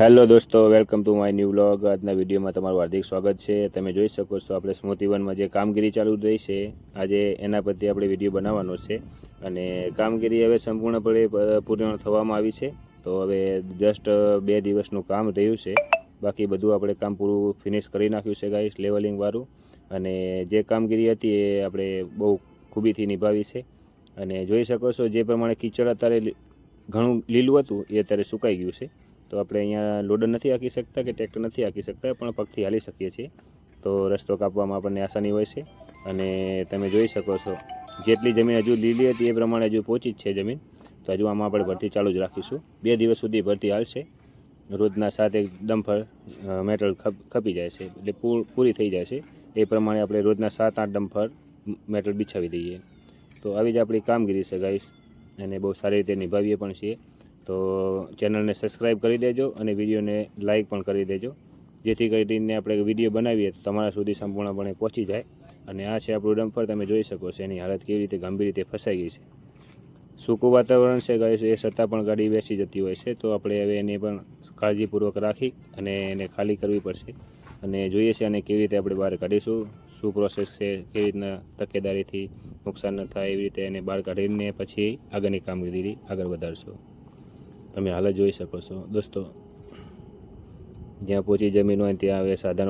Hello દોસ્તો, welcome to my new vlog. આજના વિડીયોમાં તમારું હાર્દિક સ્વાગત છે। તમે જોઈ શકો છો આપણે સ્મૃતિ વનમાં જે કામગીરી ચાલુ રહી છે, આજે એના પરથી આપણે વિડીયો બનાવવાનો છે અને કામગીરી હવે સંપૂર્ણપણે પૂર્ણ થવામાં આવી છે। તો હવે જસ્ટ 2 દિવસનું કામ રહ્યું છે, બાકી બધું આપણે કામ પૂરું ફિનિશ કરી નાખ્યું છે ગાઈસ, લેવલિંગ વાળું। અને જે કામગીરી હતી એ આપણે બહુ ખૂબીથી નિભાવી છે અને જોઈ શકો છો જે પ્રમાણે કીચડ અત્યારે ઘણું લીલું હતું એ અત્યારે સુકાઈ ગયું છે। તો આપણે અહીંયા લોડર નથી હાંકી શકતા કે ટ્રેક્ટર નથી હાંકી શકતા, પણ પગથી હાલી શકીએ છીએ। તો રસ્તો કાપવામાં આપણને આસાની હોય છે અને તમે જોઈ શકો છો જેટલી જમીન હજુ લીલી હતી એ પ્રમાણે હજુ પહોંચી જ છે જમીન। તો હજુ આમાં આપણે ભરતી ચાલુ જ રાખીશું। 2 દિવસ સુધી ભરતી હાલશે। રોજના 7 ડમ્પર મેટલ ખપી જાય છે, એટલે પૂરી થઈ જાય છે। એ પ્રમાણે આપણે રોજના 7-8 ડમ્પર મેટલ બિછાવી દઈએ। તો આવી જ આપણી કામગીરી છે ગાઈસ, અને બહુ સારી રીતે નિભાવીએ પણ છીએ। તો ચેનલને સબસ્ક્રાઈબ કરી દેજો અને વિડીયોને લાઇક પણ કરી દેજો, જેથી કરીને આપણે વિડીયો બનાવીએ તો તમારા સુધી સંપૂર્ણપણે પહોંચી જાય। અને આ છે આપણું ડમ્પર, તમે જોઈ શકો છો એની હાલત કેવી રીતે ગંભીર રીતે ફસાઈ ગઈ છે। સૂકું વાતાવરણ છે ગાઈસ, એ છતાં પણ ગાડી બેસી જતી હોય છે। તો આપણે હવે એને પણ કાળજીપૂર્વક રાખી અને એને ખાલી કરવી પડશે અને જોઈએ છે અને કેવી રીતે આપણે બહાર કાઢીશું, શું પ્રોસેસ છે, કેવી રીતના તકેદારીથી નુકસાન ન થાય એવી રીતે એને બહાર કાઢીને પછી આગળની કામગીરી આગળ વધારશું। તમે હાલ જોઈ શકો છો દોસ્તો, જ્યાં પહોંચી જમીન હોય ત્યાં હવે સાધનો